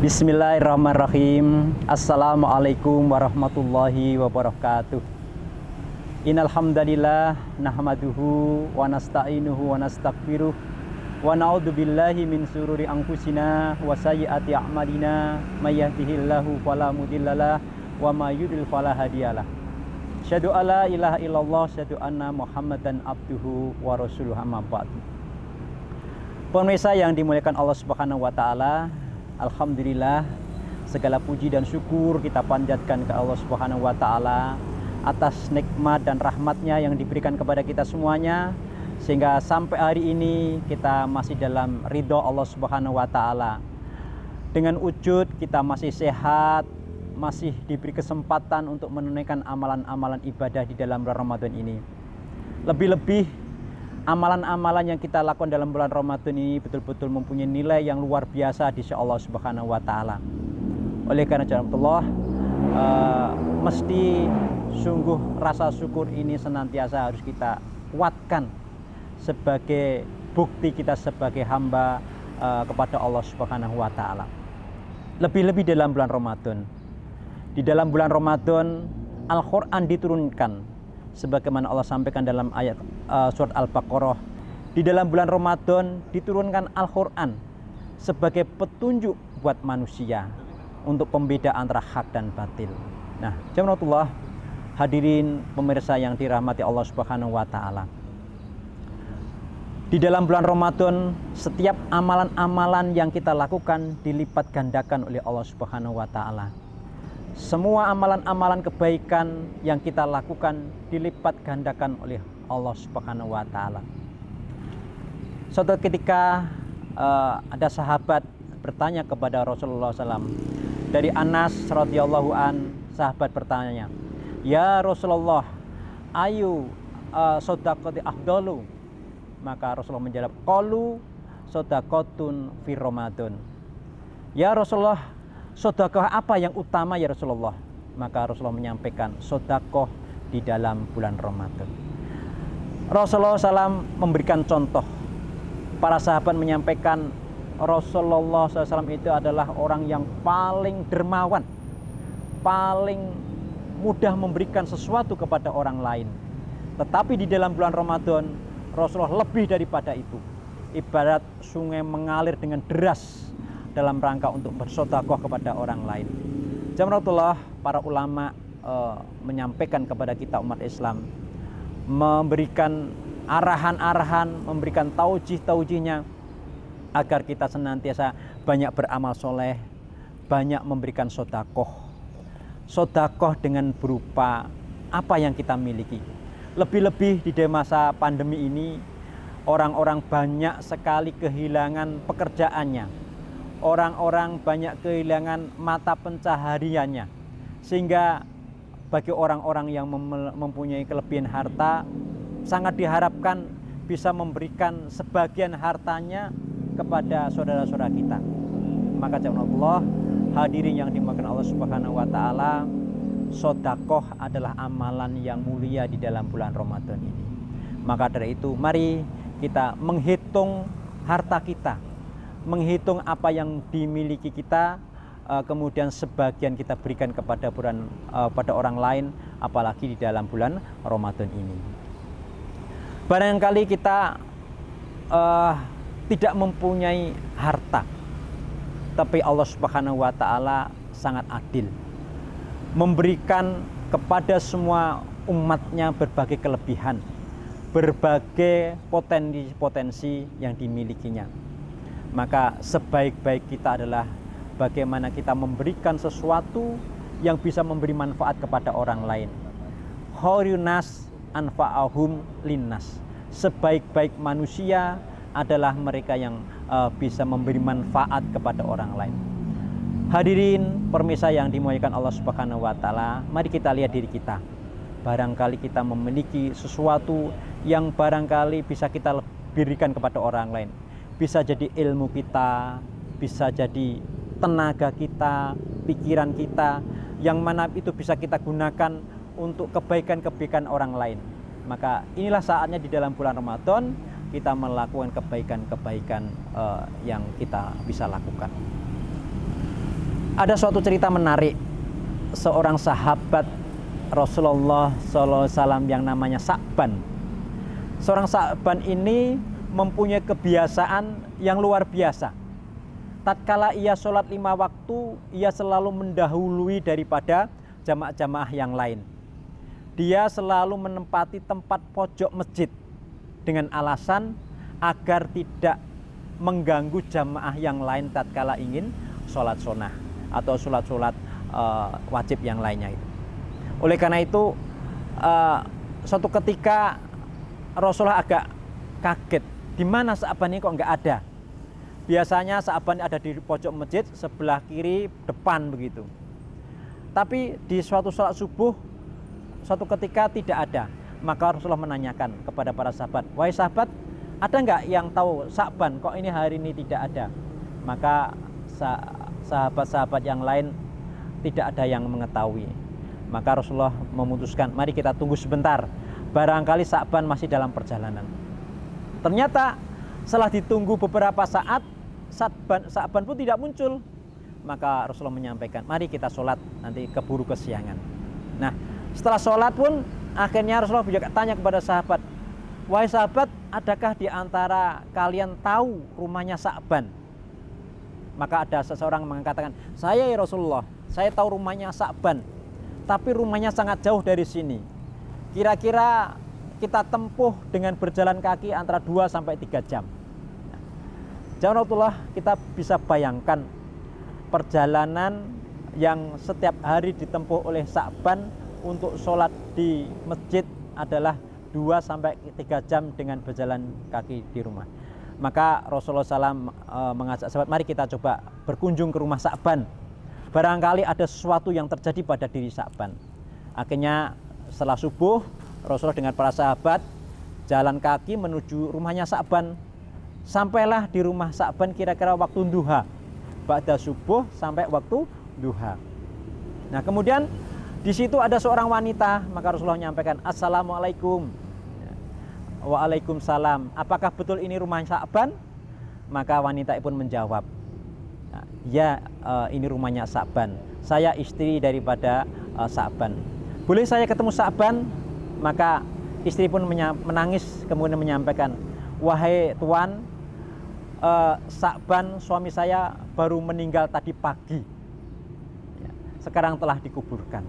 Bismillahirrahmanirrahim. Assalamualaikum warahmatullahi wabarakatuh. Innal hamdalillah nahmaduhu wa nasta'inuhu wa nastaghfiruh wa na'udzu billahi min sururi anfusina wa sayyiati a'malina may yahdihillahu fala mudhillalah wa may yudlil fala hadiyalah. Asyhadu alla ilaha illallah, asyhadu anna Muhammadan abduhu wa rasuluhu, amma ba'du. Pemirsa yang dimuliakan Allah Subhanahu wa taala, alhamdulillah, segala puji dan syukur kita panjatkan ke Allah Subhanahu wa taala atas nikmat dan rahmatnya yang diberikan kepada kita semuanya, sehingga sampai hari ini kita masih dalam ridho Allah Subhanahu wa taala. Dengan wujud kita masih sehat, masih diberi kesempatan untuk menunaikan amalan-amalan ibadah di dalam bulan Ramadan ini. Lebih-lebih amalan-amalan yang kita lakukan dalam bulan Ramadan ini betul-betul mempunyai nilai yang luar biasa di sisi Allah Subhanahu wa taala. Oleh karena Allah, mesti sungguh rasa syukur ini senantiasa harus kita kuatkan sebagai bukti kita sebagai hamba kepada Allah Subhanahu wa taala. Lebih-lebih dalam bulan Ramadan. Di dalam bulan Ramadan Al-Qur'an diturunkan sebagaimana Allah sampaikan dalam ayat surat Al-Baqarah. Di dalam bulan Ramadan diturunkan Al-Qur'an sebagai petunjuk buat manusia untuk pembeda antara hak dan batil. Nah, jamaah hadirin pemirsa yang dirahmati Allah Subhanahu wa taala. Di dalam bulan Ramadan setiap amalan-amalan yang kita lakukan dilipat gandakan oleh Allah Subhanahu wa taala. Semua amalan-amalan kebaikan yang kita lakukan dilipat gandakan oleh Allah Subhanahu wa taala. Suatu ketika ada sahabat bertanya kepada Rasulullah SAW. Dari Anas radhiyallahu an, sahabat bertanya, "Ya Rasulullah, ayu shadaqati afdalu?" Maka Rasulullah menjawab, "Qalu shadaqatun fi Ramadan." "Ya Rasulullah, sedekah apa yang utama ya Rasulullah?" Maka Rasulullah menyampaikan, sedekah di dalam bulan Ramadan. Rasulullah SAW memberikan contoh. Para sahabat menyampaikan Rasulullah SAW itu adalah orang yang paling dermawan, paling mudah memberikan sesuatu kepada orang lain. Tetapi di dalam bulan Ramadan Rasulullah lebih daripada itu. Ibarat sungai mengalir dengan deras dalam rangka untuk bersedekah kepada orang lain. Jamaah, para ulama menyampaikan kepada kita umat Islam, memberikan arahan-arahan, memberikan taujih-taujihnya agar kita senantiasa banyak beramal soleh, banyak memberikan sedekah. Sedekah dengan berupa apa yang kita miliki. Lebih-lebih di masa pandemi ini, orang-orang banyak sekali kehilangan pekerjaannya. Orang-orang banyak kehilangan mata pencahariannya, sehingga bagi orang-orang yang mempunyai kelebihan harta sangat diharapkan bisa memberikan sebagian hartanya kepada saudara-saudara kita. Maka jamaah Allah hadirin yang dimuliakan Allah Subhanahu wa taala, sedekah adalah amalan yang mulia di dalam bulan Ramadan ini. Maka dari itu mari kita menghitung harta kita, menghitung apa yang dimiliki kita, kemudian sebagian kita berikan kepada pada orang lain, apalagi di dalam bulan Ramadan ini. Barangkali kita tidak mempunyai harta, tapi Allah Subhanahu wa taala sangat adil, memberikan kepada semua umatnya berbagai kelebihan, berbagai potensi-potensi yang dimilikinya. Maka sebaik-baik kita adalah bagaimana kita memberikan sesuatu yang bisa memberi manfaat kepada orang lain. Khairun nas anfa'ahum linnas. Sebaik-baik manusia adalah mereka yang bisa memberi manfaat kepada orang lain. Hadirin pemirsa yang dimuliakan Allah Subhanahu wa taala, mari kita lihat diri kita. Barangkali kita memiliki sesuatu yang barangkali bisa kita berikan kepada orang lain. Bisa jadi ilmu kita, bisa jadi tenaga kita, pikiran kita, yang mana itu bisa kita gunakan untuk kebaikan-kebaikan orang lain. Maka inilah saatnya di dalam bulan Ramadan kita melakukan kebaikan-kebaikan yang kita bisa lakukan. Ada suatu cerita menarik, seorang sahabat Rasulullah SAW yang namanya Sa'ban. Seorang Sa'ban ini mempunyai kebiasaan yang luar biasa. Tatkala ia sholat 5 waktu, ia selalu mendahului daripada jamaah-jamaah yang lain. Dia selalu menempati tempat pojok masjid dengan alasan agar tidak mengganggu jamaah yang lain tatkala ingin sholat sunnah atau sholat-sholat wajib yang lainnya itu. Oleh karena itu, suatu ketika Rasulullah agak kaget, di mana Sa'ban ini kok nggak ada? Biasanya Sa'ban ada di pojok masjid, sebelah kiri, depan begitu. Tapi di suatu sholat subuh, suatu ketika tidak ada. Maka Rasulullah menanyakan kepada para sahabat, wahai sahabat, ada nggak yang tahu Sa'ban kok ini hari ini tidak ada? Maka sahabat-sahabat yang lain tidak ada yang mengetahui. Maka Rasulullah memutuskan, mari kita tunggu sebentar, barangkali Sa'ban masih dalam perjalanan. Ternyata setelah ditunggu beberapa saat, Sa'ban pun tidak muncul. Maka Rasulullah menyampaikan, mari kita sholat, nanti keburu kesiangan. Nah, setelah sholat pun akhirnya Rasulullah juga tanya kepada sahabat, wahai sahabat, adakah di antara kalian tahu rumahnya Sa'ban? Maka ada seseorang mengatakan, saya ya Rasulullah, saya tahu rumahnya Sa'ban, tapi rumahnya sangat jauh dari sini. Kira-kira kita tempuh dengan berjalan kaki antara 2 sampai 3 jam. Jauh Rasulullah, kita bisa bayangkan perjalanan yang setiap hari ditempuh oleh Sa'ban untuk sholat di masjid adalah 2 sampai 3 jam dengan berjalan kaki di rumah. Maka Rasulullah SAW mengajak sahabat, mari kita coba berkunjung ke rumah Sa'ban. Barangkali ada sesuatu yang terjadi pada diri Sa'ban. Akhirnya setelah subuh, Rasulullah dengan para sahabat jalan kaki menuju rumahnya Sa'ban. Sampailah di rumah Sa'ban kira-kira waktu duha, ba'da subuh sampai waktu duha. Nah, kemudian di situ ada seorang wanita, maka Rasulullah menyampaikan, Assalamualaikum. Waalaikumsalam. Apakah betul ini rumah Sa'ban? Maka wanita pun menjawab, ya, ini rumahnya Sa'ban. Saya istri daripada Sa'ban. Boleh saya ketemu Sa'ban? Maka istri pun menangis kemudian menyampaikan, wahai tuan, Sa'ban suami saya baru meninggal tadi pagi, sekarang telah dikuburkan.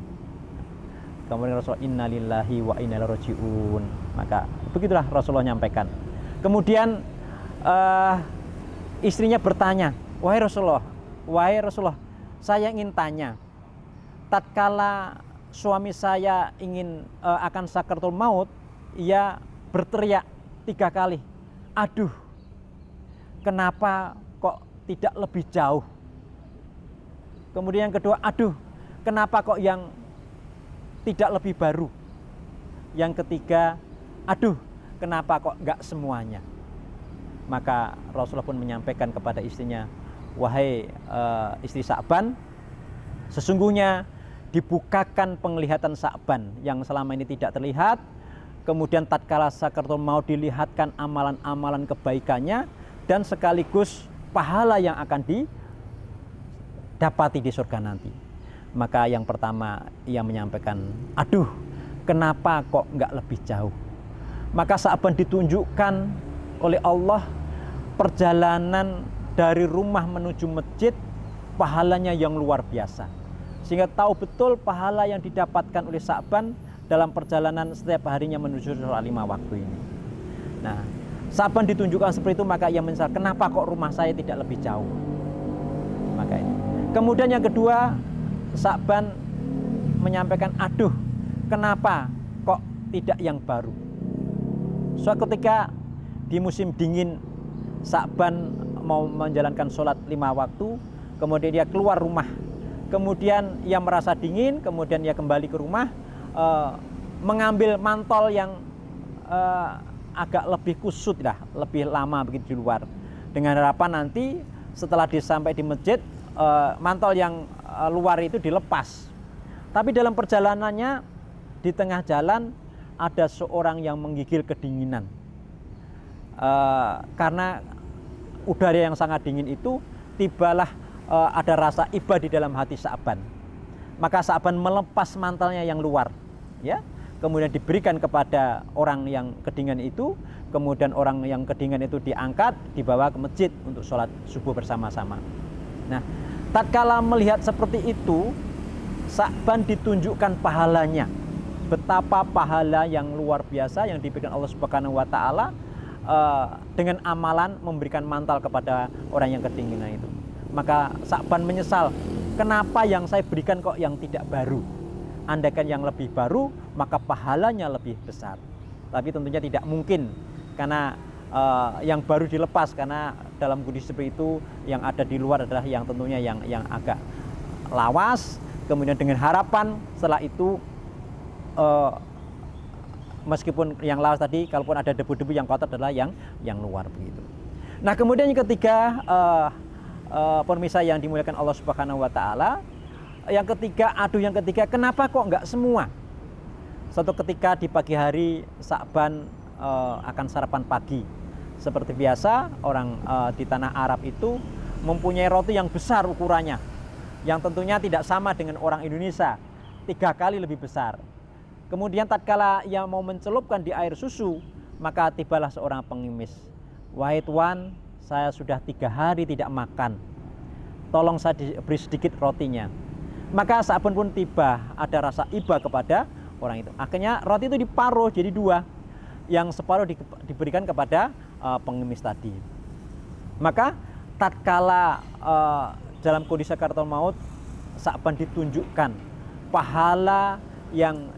Kemudian Rasulullah, innalillahi wa inna ilaihi raji'un. Maka begitulah Rasulullah nyampaikan. Kemudian istrinya bertanya, wahai Rasulullah, saya ingin tanya, tatkala suami saya ingin akan sakaratul maut, ia berteriak 3 kali, aduh, kenapa kok tidak lebih jauh? Kemudian yang kedua, aduh, kenapa kok yang tidak lebih baru? Yang ketiga, aduh, kenapa kok enggak semuanya? Maka Rasulullah pun menyampaikan kepada istrinya, wahai istri Sa'ban, sesungguhnya dibukakan penglihatan Sa'ban yang selama ini tidak terlihat. Kemudian tatkala sakaratul maut dilihatkan amalan-amalan kebaikannya dan sekaligus pahala yang akan didapati di surga nanti. Maka yang pertama ia menyampaikan, aduh, kenapa kok enggak lebih jauh? Maka Sa'ban ditunjukkan oleh Allah perjalanan dari rumah menuju masjid, pahalanya yang luar biasa. Sehingga tahu betul pahala yang didapatkan oleh Sa'ban dalam perjalanan setiap harinya menuju sholat 5 waktu ini. Nah, Sa'ban ditunjukkan seperti itu, maka ia menyesal, kenapa kok rumah saya tidak lebih jauh? Maka ini. Kemudian yang kedua, Sa'ban menyampaikan, aduh, kenapa kok tidak yang baru? Suatu ketika di musim dingin, Sa'ban mau menjalankan sholat 5 waktu, kemudian dia keluar rumah, kemudian ia merasa dingin, kemudian ia kembali ke rumah, mengambil mantol yang agak lebih kusut lah, lebih lama begitu di luar, dengan harapan nanti setelah sampai di masjid, mantol yang luar itu dilepas. Tapi dalam perjalanannya di tengah jalan ada seorang yang menggigil kedinginan. Karena udara yang sangat dingin itu, tibalah ada rasa iba di dalam hati Sa'ban. Maka Sa'ban melepas mantelnya yang luar, ya, kemudian diberikan kepada orang yang kedinginan itu, kemudian orang yang kedinginan itu diangkat, dibawa ke masjid untuk sholat subuh bersama-sama. Nah, tatkala melihat seperti itu, Sa'ban ditunjukkan pahalanya, betapa pahala yang luar biasa yang diberikan Allah Subhanahu wa taala dengan amalan memberikan mantal kepada orang yang kedinginan itu. Maka Sa'ban menyesal, kenapa yang saya berikan kok yang tidak baru? Andaikan yang lebih baru, maka pahalanya lebih besar. Tapi tentunya tidak mungkin, karena yang baru dilepas, karena dalam kondisi seperti itu yang ada di luar adalah yang tentunya yang agak lawas. Kemudian dengan harapan setelah itu meskipun yang lawas tadi, kalaupun ada debu-debu yang kotor adalah yang luar begitu. Nah, kemudian yang ketiga, pemirsa yang dimuliakan Allah Subhanahu wa taala, yang ketiga, kenapa kok enggak semua? Suatu ketika di pagi hari Sa'ban akan sarapan pagi. Seperti biasa, orang di tanah Arab itu mempunyai roti yang besar ukurannya, yang tentunya tidak sama dengan orang Indonesia, 3 kali lebih besar. Kemudian tatkala ia mau mencelupkan di air susu, maka tibalah seorang pengemis. Wahai Tuan, saya sudah 3 hari tidak makan, tolong saya beri sedikit rotinya. Maka Sa'ban pun tiba, ada rasa iba kepada orang itu. Akhirnya roti itu diparuh jadi 2, yang separuh diberikan kepada pengemis tadi. Maka tatkala dalam kondisi sakaratul maut, Sa'ban ditunjukkan pahala yang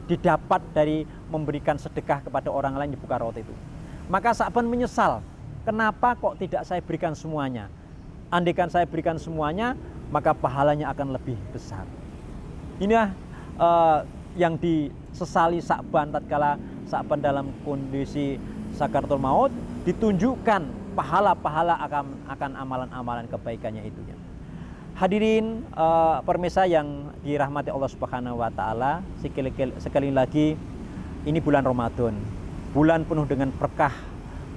didapat dari memberikan sedekah kepada orang lain, dibuka roti itu. Maka Sa'ban menyesal, kenapa kok tidak saya berikan semuanya? Andaikan saya berikan semuanya, maka pahalanya akan lebih besar. Inilah yang disesali Sa'ban tatkala Sa'ban dalam kondisi sakaratul maut, ditunjukkan pahala-pahala akan amalan-amalan kebaikannya itu. Hadirin pemirsa yang dirahmati Allah Subhanahu wa taala, sekali lagi ini bulan Ramadan, bulan penuh dengan berkah,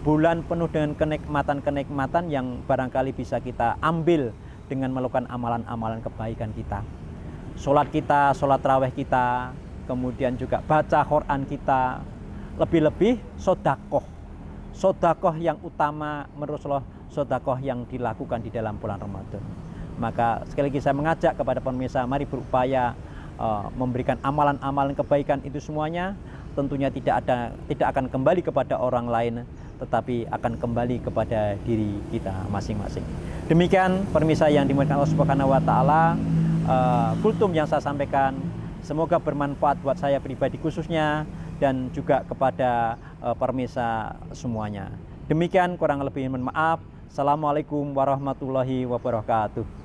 bulan penuh dengan kenikmatan-kenikmatan yang barangkali bisa kita ambil dengan melakukan amalan-amalan kebaikan kita. Sholat kita, sholat tarawih kita, kemudian juga baca Quran kita, lebih-lebih sodakoh. Sodakoh yang utama menurut Rasulullah, sodakoh yang dilakukan di dalam bulan Ramadan. Maka sekali lagi saya mengajak kepada pemirsa, mari berupaya memberikan amalan-amalan kebaikan itu semuanya. Tentunya tidak akan kembali kepada orang lain, tetapi akan kembali kepada diri kita masing-masing. Demikian pemirsa yang dimuliakan Allah Subhanahu wa taala, kultum yang saya sampaikan semoga bermanfaat buat saya pribadi khususnya dan juga kepada pemirsa semuanya. Demikian, kurang lebih mohon maaf. Assalamualaikum warahmatullahi wabarakatuh.